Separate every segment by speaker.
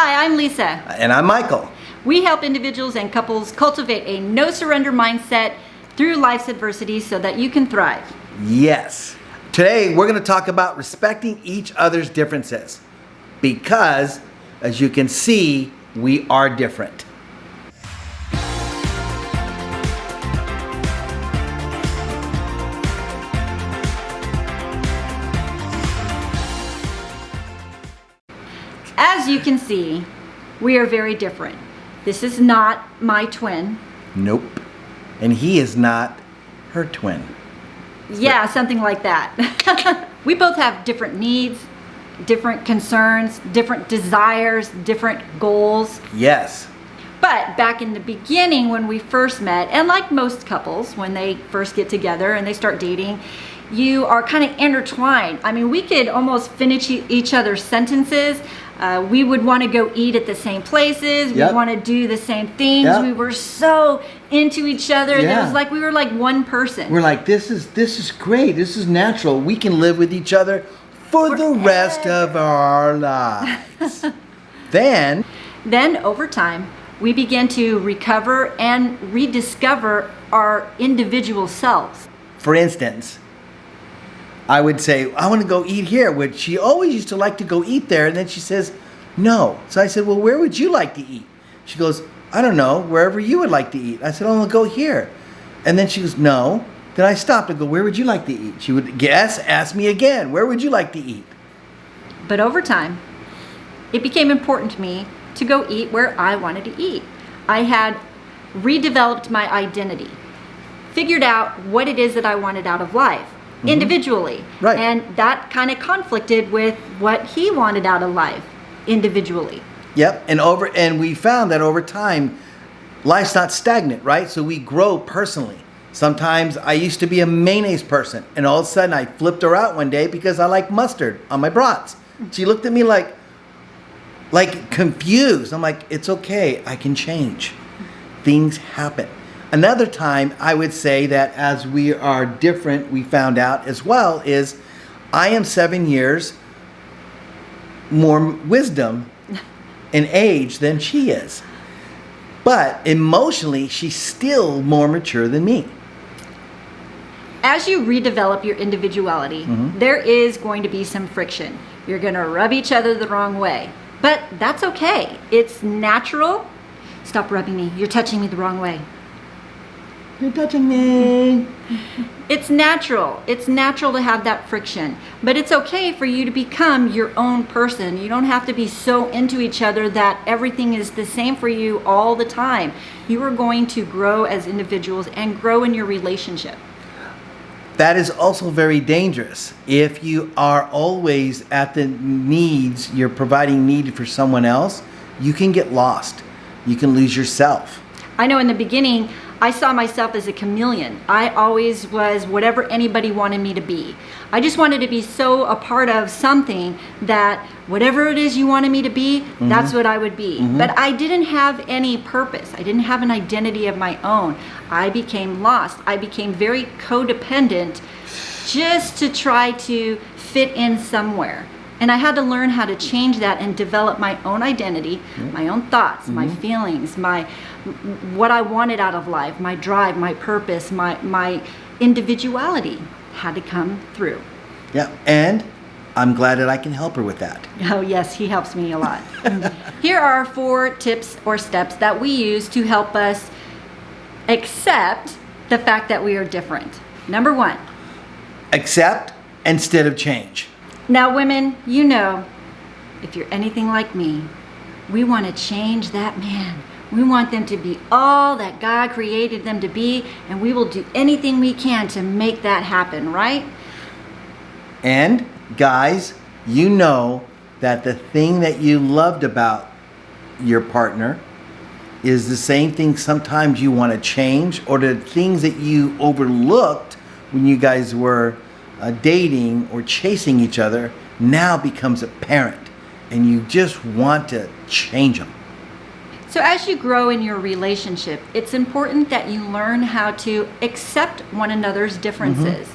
Speaker 1: Hi, I'm Lisa.
Speaker 2: And I'm Michael.
Speaker 1: We help individuals and couples cultivate a no-surrender mindset through life's adversities so that you can thrive.
Speaker 2: Yes. Today we're going to talk about respecting each other's differences because, as you can see, we are different.
Speaker 1: As you can see, we are very different. This is not my twin.
Speaker 2: Nope. And he is not her twin.
Speaker 1: Yeah, something like that. We both have different needs, different concerns, different desires, different goals.
Speaker 2: Yes.
Speaker 1: But back in the beginning when we first met, and like most couples, when they first get together and they start dating, you are kind of intertwined. I mean, we could almost finish each other's sentences. We would want to go eat at the same places.
Speaker 2: Yep.
Speaker 1: We want to do the same things.
Speaker 2: Yep.
Speaker 1: We were so into each other.
Speaker 2: Yeah.
Speaker 1: It was like we were like one person.
Speaker 2: We're like, this is great. This is natural. We can live with each other for the rest of our lives. Then
Speaker 1: over time, we began to recover and rediscover our individual selves.
Speaker 2: for instance, I would say, I want to go eat here, which she always used to like to go eat there. And then she says, no. So I said, well, where would you like to eat? She goes, I don't know, wherever you would like to eat. I said, oh, I'll go here. And then she goes, no. Then I stopped and go, where would you like to eat? She would ask me again, where would you like to eat?
Speaker 1: But over time, it became important to me to go eat where I wanted to eat. I had redeveloped my identity, figured out what it is that I wanted out of life. Individually.
Speaker 2: Right.
Speaker 1: And that kind of conflicted with what he wanted out of life individually.
Speaker 2: Yep. And we found that over time, life's not stagnant, right? So we grow personally. Sometimes I used to be a mayonnaise person, and all of a sudden I flipped her out one day because I like mustard on my brats. She looked at me like confused. I'm like, it's okay. I can change. Things happen. Another time, I would say that as we are different, we found out as well, is I am 7 years more wisdom in age than she is. But emotionally, she's still more mature than me.
Speaker 1: As you redevelop your individuality, there is going to be some friction. You're going to rub each other the wrong way. But that's okay. It's natural. Stop rubbing me. You're touching me the wrong way.
Speaker 2: You're touching me.
Speaker 1: It's natural. It's natural to have that friction. But it's okay for you to become your own person. You don't have to be so into each other that everything is the same for you all the time. You are going to grow as individuals and grow in your relationship.
Speaker 2: That is also very dangerous. If you are always at the needs, you're providing need for someone else, you can get lost. You can lose yourself.
Speaker 1: I know in the beginning, I saw myself as a chameleon. I always was whatever anybody wanted me to be. I just wanted to be so a part of something that whatever it is you wanted me to be, that's what I would be. But I didn't have any purpose. I didn't have an identity of my own. I became lost. I became very codependent just to try to fit in somewhere. And I had to learn how to change that and develop my own identity, my own thoughts, my feelings, what I wanted out of life, my drive, my purpose, my individuality had to come through.
Speaker 2: Yeah, and I'm glad that I can help her with that.
Speaker 1: Oh yes, he helps me a lot. Here are 4 tips or steps that we use to help us accept the fact that we are different. Number 1.
Speaker 2: Accept instead of change.
Speaker 1: Now women, you know, if you're anything like me, we want to change that man. We want them to be all that God created them to be, and we will do anything we can to make that happen, right?
Speaker 2: And guys, you know that the thing that you loved about your partner is the same thing sometimes you want to change, or the things that you overlooked when you guys were dating or chasing each other now becomes apparent, and you just want to change them.
Speaker 1: So as you grow in your relationship, it's important that you learn how to accept one another's differences.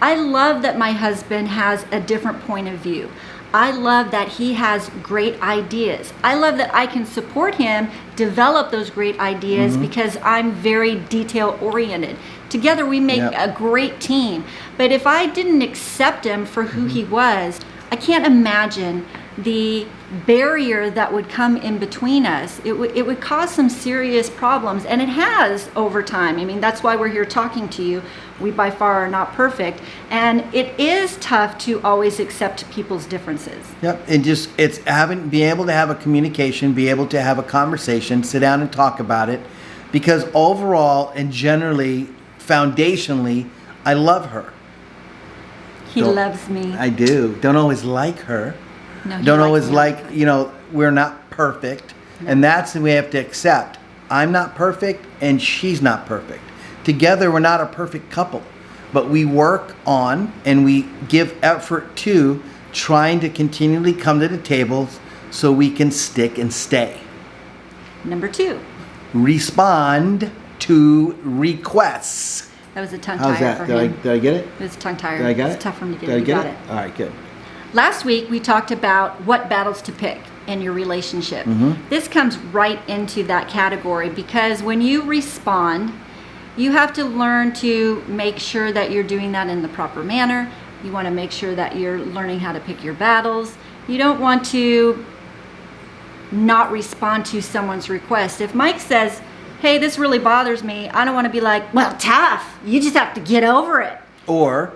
Speaker 1: I love that my husband has a different point of view. I love that he has great ideas. I love that I can support him develop those great ideas because I'm very detail oriented. Together we make a great team. But if I didn't accept him for who he was, I can't imagine the barrier that would come in between us. It would cause some serious problems, and it has over time. I mean, that's why we're here talking to you. We by far are not perfect, and it is tough to always accept people's differences.
Speaker 2: Yep, and it's be able to have a communication, be able to have a conversation, sit down and talk about it, because overall and generally, foundationally, I love her.
Speaker 1: He loves me.
Speaker 2: I do. Don't always like her.
Speaker 1: No, he
Speaker 2: Don't
Speaker 1: likes
Speaker 2: always
Speaker 1: me.
Speaker 2: like, we're not perfect.
Speaker 1: No.
Speaker 2: And that's what we have to accept. I'm not perfect and she's not perfect. Together, we're not a perfect couple. But we work on and we give effort to trying to continually come to the table so we can stick and stay.
Speaker 1: Number 2.
Speaker 2: Respond to requests.
Speaker 1: That was a tongue
Speaker 2: How's
Speaker 1: tire
Speaker 2: that?
Speaker 1: for
Speaker 2: Did
Speaker 1: him.
Speaker 2: I get it?
Speaker 1: It was a tongue tire.
Speaker 2: Did I get it?
Speaker 1: It's tough for him to get.
Speaker 2: Did I
Speaker 1: You
Speaker 2: get
Speaker 1: got
Speaker 2: it? All right, good.
Speaker 1: Last week we talked about what battles to pick in your relationship. This comes right into that category because when you respond, you have to learn to make sure that you're doing that in the proper manner. You want to make sure that you're learning how to pick your battles. You don't want to not respond to someone's request. If Mike says, hey, this really bothers me, I don't want to be like, well, tough. You just have to get over it.
Speaker 2: Or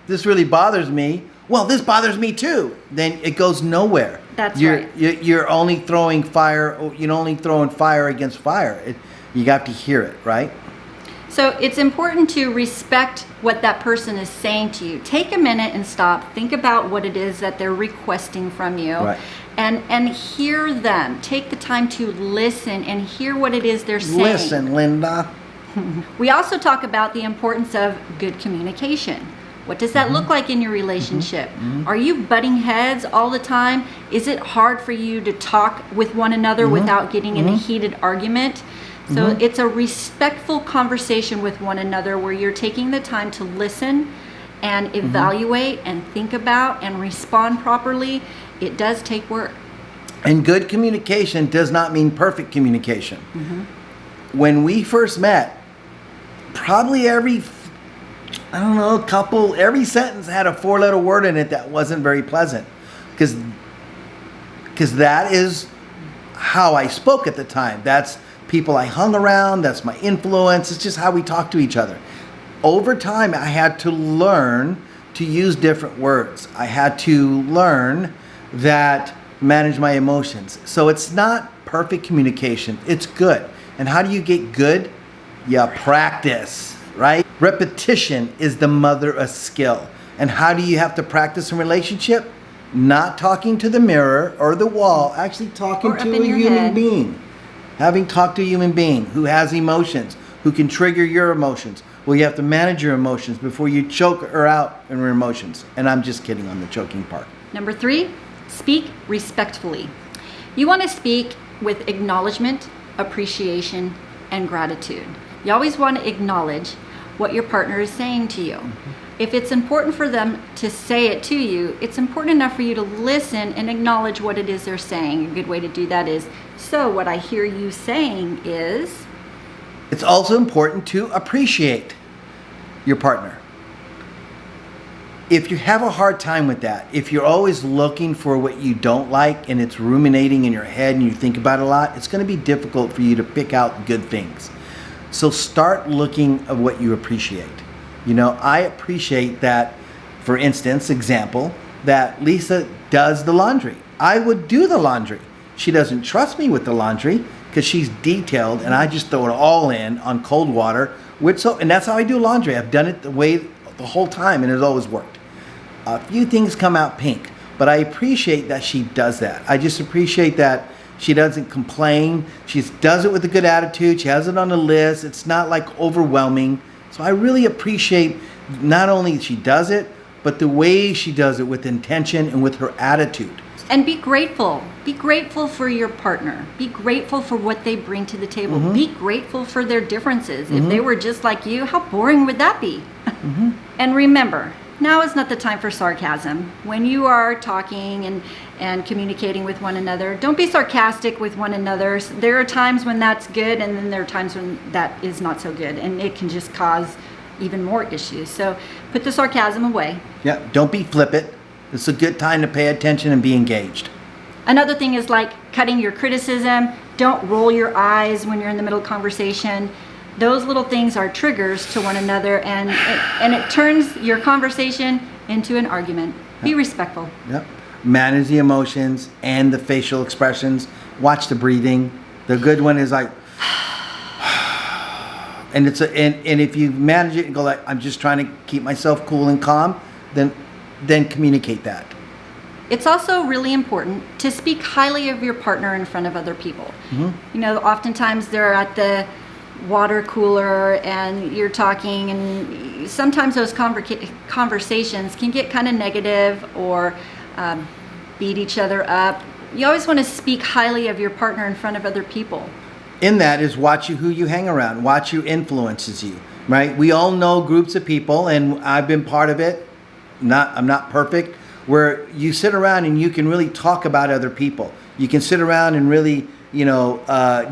Speaker 2: this really bothers me. Well, this bothers me too. Then it goes nowhere.
Speaker 1: That's
Speaker 2: right.
Speaker 1: right.
Speaker 2: You're only throwing fire. You're only throwing fire against fire. You got to hear it, right?
Speaker 1: So it's important to respect what that person is saying to you. Take a minute and stop. Think about what it is that they're requesting from you.
Speaker 2: Right.
Speaker 1: And hear them. Take the time to listen and hear what it is they're saying.
Speaker 2: Listen, Linda.
Speaker 1: We also talk about the importance of good communication. What does that look like in your relationship? Are you butting heads all the time? Is it hard for you to talk with one another without getting in a heated argument? So it's a respectful conversation with one another where you're taking the time to listen and evaluate and think about and respond properly. It does take work.
Speaker 2: And good communication does not mean perfect communication. When we first met, probably every sentence had a 4-letter word in it that wasn't very pleasant. Because that is how I spoke at the time. That's people I hung around. That's my influence. It's just how we talk to each other. Over time, I had to learn to use different words. I had to learn that manage my emotions. So it's not perfect communication. It's good. And how do you get good? You practice, right? Repetition is the mother of skill. And how do you have to practice in relationship? Not talking to the mirror or the wall, actually talking
Speaker 1: Or up
Speaker 2: to
Speaker 1: in
Speaker 2: a
Speaker 1: your
Speaker 2: human
Speaker 1: head.
Speaker 2: being. Having talked to a human being who has emotions, who can trigger your emotions. Well, you have to manage your emotions before you choke her out in her emotions. And I'm just kidding on the choking part.
Speaker 1: Number 3, speak respectfully. You want to speak with acknowledgement, appreciation, and gratitude. You always want to acknowledge what your partner is saying to you. If it's important for them to say it to you, it's important enough for you to listen and acknowledge what it is they're saying. A good way to do that is, so what I hear you saying is...
Speaker 2: It's also important to appreciate your partner. If you have a hard time with that, if you're always looking for what you don't like and it's ruminating in your head and you think about it a lot, it's going to be difficult for you to pick out good things. So start looking at what you appreciate. I appreciate that, for instance, example, that Lisa does the laundry. I would do the laundry. She doesn't trust me with the laundry because she's detailed and I just throw it all in on cold water. And that's how I do laundry. I've done it the whole time and it's always worked. A few things come out pink, but I appreciate that she does that. I just appreciate that she doesn't complain. She does it with a good attitude. She has it on the list. It's not like overwhelming. So I really appreciate not only she does it, but the way she does it with intention and with her attitude.
Speaker 1: And be grateful. Be grateful for your partner. Be grateful for what they bring to the table. Be grateful for their differences. If they were just like you, how boring would that be? And remember, Now is not the time for sarcasm. When you are talking and communicating with one another, don't be sarcastic with one another. There are times when that's good, and then there are times when that is not so good, and it can just cause even more issues. So put the sarcasm away.
Speaker 2: Yeah, don't be flippant. It's a good time to pay attention and be engaged.
Speaker 1: Another thing is like cutting your criticism. Don't roll your eyes when you're in the middle of conversation. Those little things are triggers to one another, and it turns your conversation into an argument. Be respectful.
Speaker 2: Yep. Manage the emotions and the facial expressions. Watch the breathing. The good one is like, and if you manage it and go like, I'm just trying to keep myself cool and calm, then communicate that.
Speaker 1: It's also really important to speak highly of your partner in front of other people.
Speaker 2: Mm-hmm.
Speaker 1: You know, oftentimes they're at the water cooler and you're talking, and sometimes those conversations can get kind of negative or beat each other up. You always want to speak highly of your partner in front of other people.
Speaker 2: In that is watch who you hang around, watch who influences you, right? We all know groups of people, and I've been part of it. I'm not perfect, where you sit around and you can really talk about other people. You can sit around and really,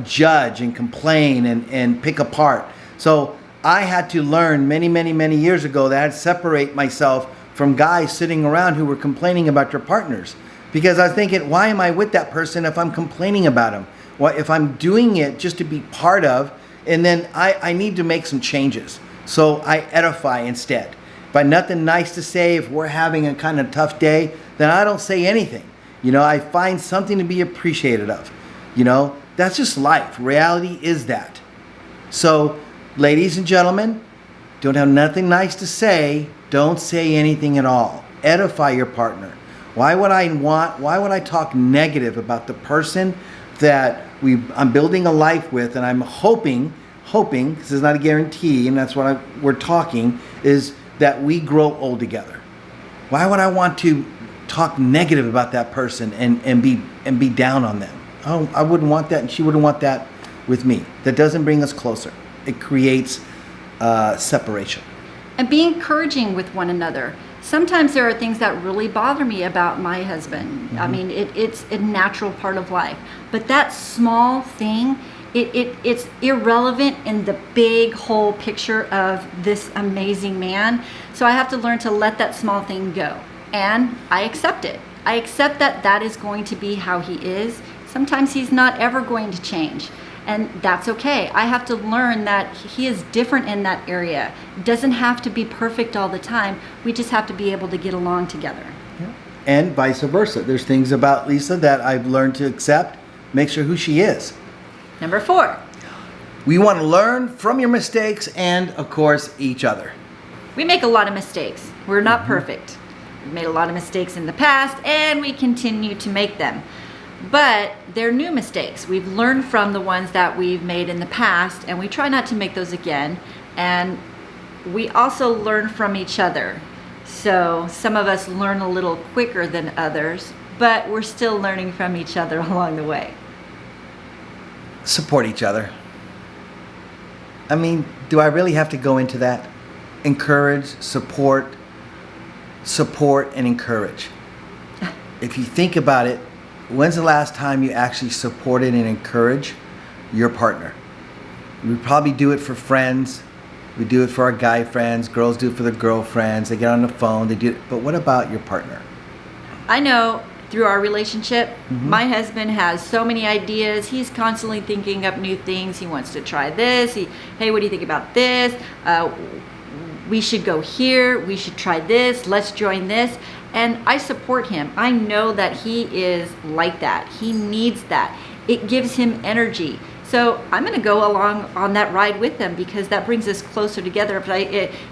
Speaker 2: judge and complain and pick apart. So I had to learn many years ago that I'd separate myself from guys sitting around who were complaining about their partners. Because I was thinking, why am I with that person if I'm complaining about him? Well, if I'm doing it just to be part of, and then I need to make some changes. So I edify instead. If I have nothing nice to say, if we're having a kind of tough day, then I don't say anything. I find something to be appreciated of. That's just life. Reality is that. So, ladies and gentlemen, don't have nothing nice to say, don't say anything at all. Edify your partner. Why would I talk negative about the person that I'm building a life with, and I'm hoping, because it's not a guarantee, and that's what we're talking, is that we grow old together. Why would I want to talk negative about that person and be down on them? Oh, I wouldn't want that, and she wouldn't want that with me. That doesn't bring us closer. It creates separation.
Speaker 1: And be encouraging with one another. Sometimes there are things that really bother me about my husband. Mm-hmm. I mean, it's a natural part of life. But that small thing, it's irrelevant in the big whole picture of this amazing man. So I have to learn to let that small thing go. And I accept it. I accept that is going to be how he is. Sometimes he's not ever going to change. And that's okay. I have to learn that he is different in that area. It doesn't have to be perfect all the time. We just have to be able to get along together.
Speaker 2: Yeah. And vice versa. There's things about Lisa that I've learned to accept, make sure who she is.
Speaker 1: Number 4.
Speaker 2: We want to learn from your mistakes and, of course, each other.
Speaker 1: We make a lot of mistakes. We're not perfect. We've made a lot of mistakes in the past, and we continue to make them. But they're new mistakes. We've learned from the ones that we've made in the past, and we try not to make those again. And we also learn from each other. So some of us learn a little quicker than others, but we're still learning from each other along the way.
Speaker 2: Support each other. I mean, do I really have to go into that? Encourage, support, and encourage. If you think about it, when's the last time you actually supported and encouraged your partner? We probably do it for friends. We do it for our guy friends. Girls do it for their girlfriends. They get on the phone. They do it. But what about your partner?
Speaker 1: I know through our relationship, my husband has so many ideas. He's constantly thinking up new things. He wants to try this. Hey, what do you think about this? We should go here. We should try this. Let's join this. And I support him. I know that he is like that. He needs that. It gives him energy. So I'm going to go along on that ride with him because that brings us closer together. If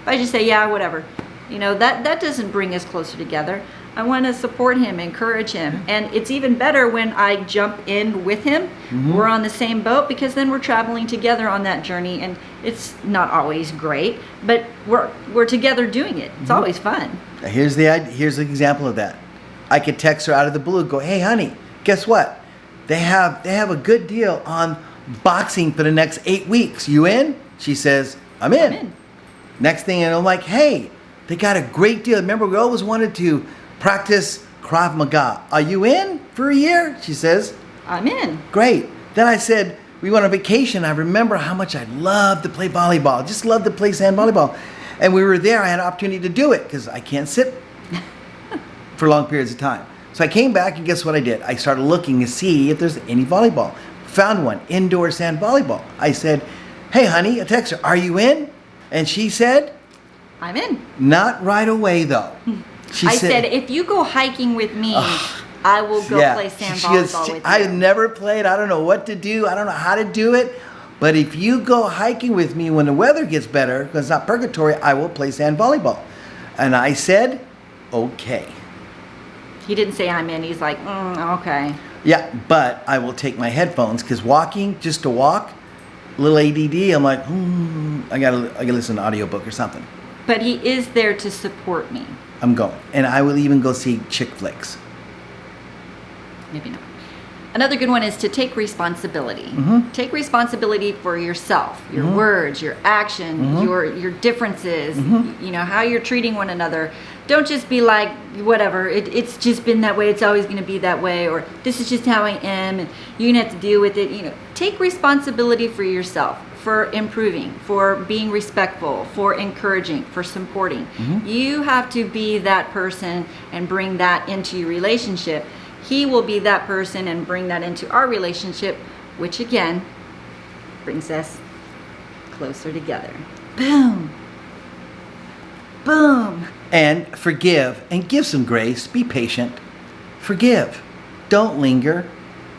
Speaker 1: I just say, yeah, whatever, that doesn't bring us closer together. I want to support him, encourage him. And it's even better when I jump in with him. We're on the same boat because then we're traveling together on that journey. And it's not always great, but we're together doing it. It's always fun.
Speaker 2: Here's the example of that. I could text her out of the blue, go, hey, honey, guess what? They have a good deal on boxing for the next 8 weeks. You in? She says, I'm in. Next thing, and I'm like, hey, They got a great deal. Remember, we always wanted to practice Krav Maga. Are you in for a year? She says.
Speaker 1: I'm in.
Speaker 2: Great. Then I said, we went on vacation. I remember how much I loved to play volleyball. Just loved to play sand volleyball. And we were there. I had an opportunity to do it because I can't sit for long periods of time. So I came back, and guess what I did? I started looking to see if there's any volleyball. Found one, indoor sand volleyball. I said, hey, honey, I text her, are you in? And she said,
Speaker 1: I'm in.
Speaker 2: not right away, though.
Speaker 1: I said, if you go hiking with me, I will go play sand volleyball with you.
Speaker 2: I've never played. I don't know what to do. I don't know how to do it. But if you go hiking with me when the weather gets better, because it's not purgatory, I will play sand volleyball. And I said, okay.
Speaker 1: He didn't say I'm in. He's like, okay.
Speaker 2: Yeah, but I will take my headphones because walking, just to walk, a little ADD, I'm like, I gotta listen to an audiobook or something.
Speaker 1: But he is there to support me.
Speaker 2: I'm going. And I will even go see chick flicks.
Speaker 1: Maybe not. Another good one is to take responsibility. Take responsibility for yourself, your words, your action, your differences, you know, how you're treating one another. Don't just be like, whatever, it's just been that way, it's always going to be that way, or this is just how I am, and you're going to have to deal with it. You know, take responsibility for yourself, for improving, for being respectful, for encouraging, for supporting. You have to be that person and bring that into your relationship. He will be that person and bring that into our relationship, which again brings us closer together. Boom. Boom.
Speaker 2: And forgive and give some grace. Be patient. Forgive. Don't linger.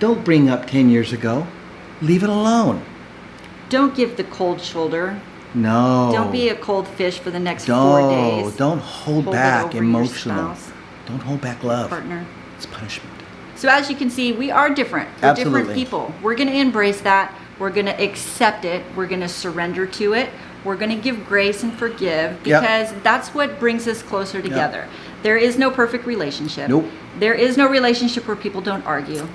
Speaker 2: Don't bring up 10 years ago. Leave it alone.
Speaker 1: Don't give the cold shoulder.
Speaker 2: No.
Speaker 1: Don't be a cold fish for the next 4 days.
Speaker 2: Don't hold back
Speaker 1: it over
Speaker 2: emotional.
Speaker 1: your spouse,
Speaker 2: Don't hold back love.
Speaker 1: partner.
Speaker 2: It's punishment.
Speaker 1: So as you can see, we are different. We're
Speaker 2: Absolutely.
Speaker 1: different people. We're going to embrace that. We're going to accept it. We're going to surrender to it. We're going to give grace and forgive because that's what brings us closer together. There is no perfect relationship.
Speaker 2: Nope.
Speaker 1: There is no relationship where people don't argue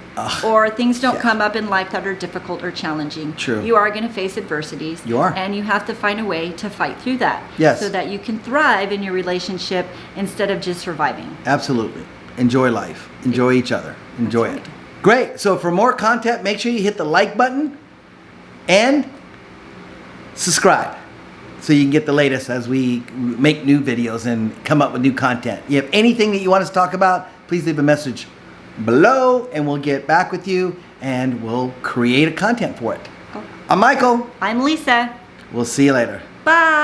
Speaker 1: or things don't come up in life that are difficult or challenging.
Speaker 2: True.
Speaker 1: You are going to face adversities.
Speaker 2: You are.
Speaker 1: And you have to find a way to fight through that.
Speaker 2: Yes.
Speaker 1: So that you can thrive in your relationship instead of just surviving.
Speaker 2: Absolutely. Enjoy life. Enjoy each other. Enjoy
Speaker 1: That's
Speaker 2: it. Great. So for more content, make sure you hit the like button and subscribe so you can get the latest as we make new videos and come up with new content. You have anything that you want us to talk about, please leave a message below and we'll get back with you and we'll create a content for it. I'm Michael.
Speaker 1: I'm Lisa.
Speaker 2: We'll see you later.
Speaker 1: Bye.